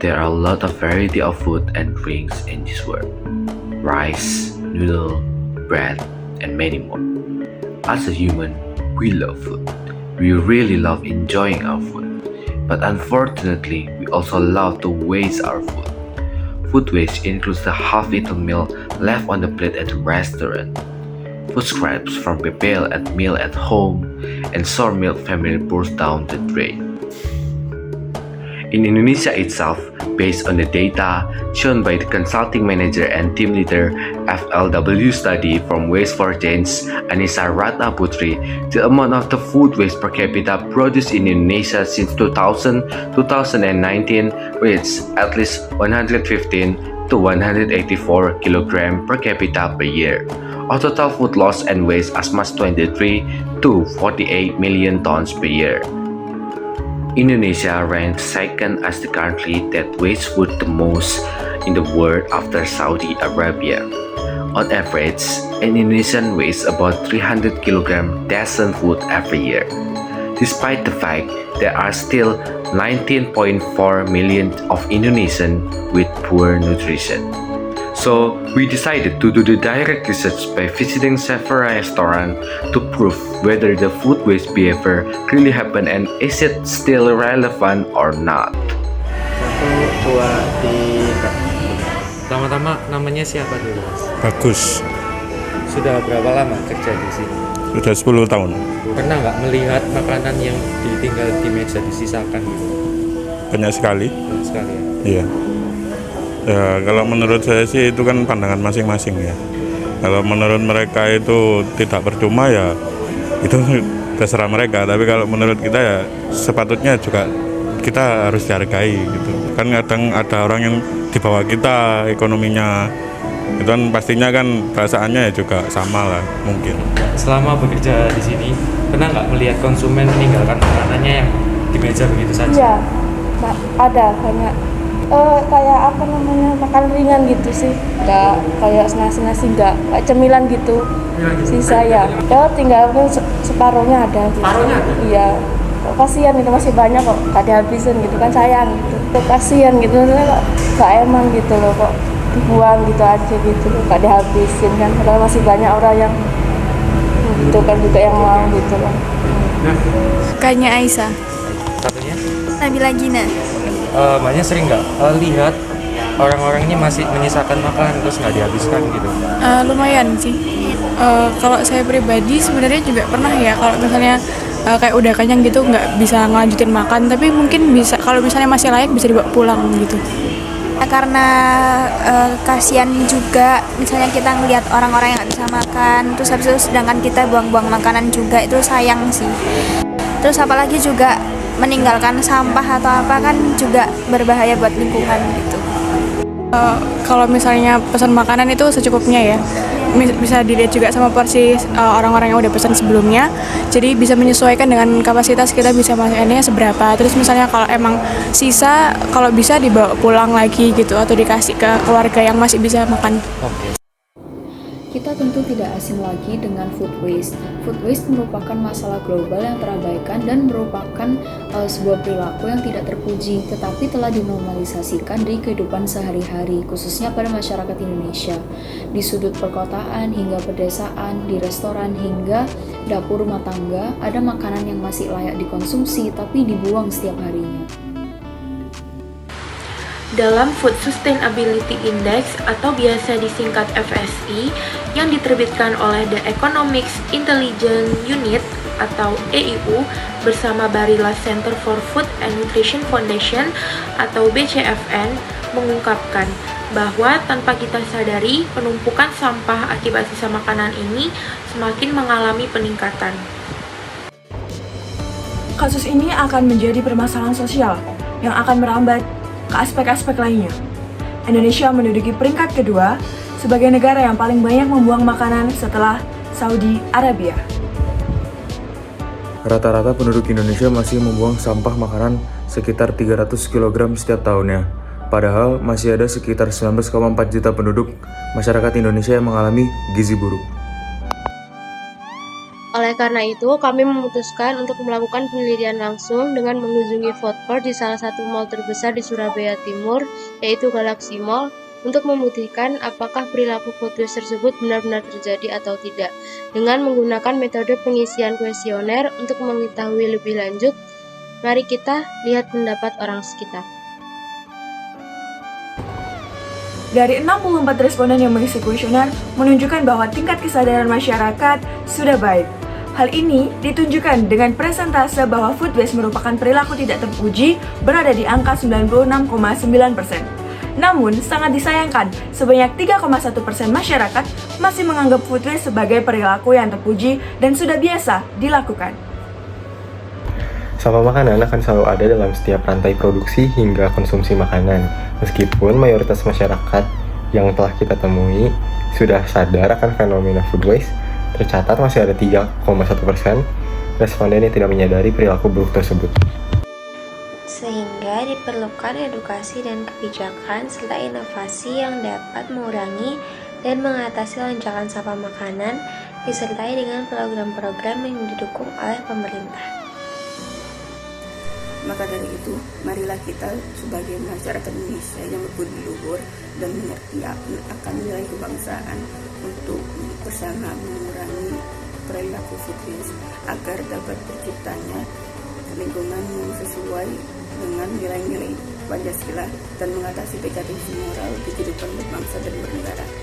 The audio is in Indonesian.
There are a lot of variety of food and drinks in this world. Rice, noodle, bread, and many more. As a human, we love food. We really love enjoying our food. But unfortunately, we also love to waste our food. Food waste includes the half-eaten meal left on the plate at the restaurant, food scraps from prepared meal at home, and sour milk family pours down the drain. In Indonesia itself, based on the data shown by the consulting manager and team leader FLW study from Waste for Change, Anissa Ratna Putri, the amount of the food waste per capita produced in Indonesia since 2019 reached at least 115 to 184 kg per capita per year, or total food loss and waste as much 23 to 48 million tons per year. Indonesia ranks second as the country that wastes food the most in the world after Saudi Arabia. On average, an Indonesian wastes about 300 kg decent food every year. Despite the fact there are still 19.4 million of Indonesians with poor nutrition. So, we decided to do the direct research by visiting several restaurants to prove whether the food waste behavior really happen and is it still relevant or not. Satu, dua, tiga. Pertama-tama namanya siapa dulu, Mas? Bagus, Sudah berapa lama kerja di sini? sudah 10 tahun. Pernah nggak melihat makanan yang ditinggal di meja disisakan gitu? Banyak sekali. Banyak sekali ya. Iya. Ya, kalau menurut saya sih itu kan pandangan masing-masing ya. Kalau menurut mereka itu tidak percuma ya itu terserah mereka. Tapi kalau menurut kita ya sepatutnya juga kita harus dihargai gitu. Kan kadang ada orang yang di bawah kita ekonominya. Itu kan pastinya kan perasaannya ya juga sama lah mungkin. Selama bekerja di sini, pernah nggak melihat konsumen meninggalkan makanannya yang di meja begitu saja? Iya, ada banyak. Kayak apa namanya, makan ringan gitu sih, nggak kayak nasi nggak kayak cemilan gitu. Sisa ya tinggal separuhnya ada gitu. Separuhnya ada? Iya, kasihan itu masih banyak kok, gak dihabisin gitu kan, sayang gitu. Kasihan gitu, maksudnya kok gak emang gitu loh, kok dibuang gitu aja gitu, gak dihabisin kan, padahal masih banyak orang yang membutuhkan juga yang mau gitu loh. Kayaknya Aisyah. Satunya? Nabila Gina. Mbaknya sering nggak lihat orang-orang ini masih menyisakan makanan terus nggak dihabiskan gitu? Lumayan sih. Kalau saya pribadi sebenarnya juga pernah ya, kalau misalnya kayak udah kenyang gitu nggak bisa ngelanjutin makan, tapi mungkin bisa kalau misalnya masih layak bisa dibawa pulang gitu. Karena kasihan juga, misalnya kita ngelihat orang-orang yang nggak bisa makan, terus habis itu sedangkan kita buang-buang makanan juga, itu sayang sih. Terus apalagi juga meninggalkan sampah atau apa kan juga berbahaya buat lingkungan gitu. Kalau misalnya pesan makanan itu secukupnya ya, bisa dilihat juga sama porsi orang-orang yang udah pesan sebelumnya, jadi bisa menyesuaikan dengan kapasitas kita bisa makannya seberapa. Terus misalnya kalau emang sisa, kalau bisa dibawa pulang lagi gitu, atau dikasih ke keluarga yang masih bisa makan. Kita tentu tidak asing lagi dengan food waste. Food waste merupakan masalah global yang terabaikan dan merupakan sebuah perilaku yang tidak terpuji, tetapi telah dinormalisasikan di kehidupan sehari-hari, khususnya pada masyarakat Indonesia. Di sudut perkotaan hingga pedesaan, di restoran hingga dapur rumah tangga, ada makanan yang masih layak dikonsumsi tapi dibuang setiap harinya. Dalam Food Sustainability Index atau biasa disingkat FSI yang diterbitkan oleh The Economics Intelligence Unit atau EIU bersama Barilla Center for Food and Nutrition Foundation atau BCFN mengungkapkan bahwa tanpa kita sadari penumpukan sampah akibat sisa makanan ini semakin mengalami peningkatan. Kasus ini akan menjadi permasalahan sosial yang akan merambat ke aspek-aspek lainnya. Indonesia menduduki peringkat kedua sebagai negara yang paling banyak membuang makanan setelah Saudi Arabia. Rata-rata penduduk Indonesia masih membuang sampah makanan sekitar 300 kg setiap tahunnya. Padahal masih ada sekitar 19,4 juta penduduk masyarakat Indonesia yang mengalami gizi buruk. Oleh Oleh karena itu, kami memutuskan untuk melakukan penelitian langsung dengan mengunjungi food court di salah satu mall terbesar di Surabaya Timur, yaitu Galaxy Mall, untuk membuktikan apakah perilaku food waste tersebut benar-benar terjadi atau tidak. Dengan menggunakan metode pengisian kuesioner untuk mengetahui lebih lanjut, mari kita lihat pendapat orang sekitar. Dari 64 responden yang mengisi kuesioner menunjukkan bahwa tingkat kesadaran masyarakat sudah baik. Hal ini ditunjukkan dengan persentase bahwa food waste merupakan perilaku tidak terpuji berada di angka 96,9%. Namun, sangat disayangkan, sebanyak 3,1% masyarakat masih menganggap food waste sebagai perilaku yang terpuji dan sudah biasa dilakukan. Sampah makanan akan selalu ada dalam setiap rantai produksi hingga konsumsi makanan. Meskipun mayoritas masyarakat yang telah kita temui sudah sadar akan fenomena food waste, tercatat masih ada 3,1% responden yang tidak menyadari perilaku buruk tersebut. Sehingga diperlukan edukasi dan kebijakan serta inovasi yang dapat mengurangi dan mengatasi lonjakan sampah makanan disertai dengan program-program yang didukung oleh pemerintah. Maka dari itu, marilah kita sebagai masyarakat Indonesia yang berbudi luhur dan mengerti akan nilai kebangsaan untuk bersama mengurangi perilaku food waste agar dapat terciptanya lingkungan yang sesuai dengan nilai-nilai Pancasila dan mengatasi degradasi moral di kehidupan berbangsa dan bernegara.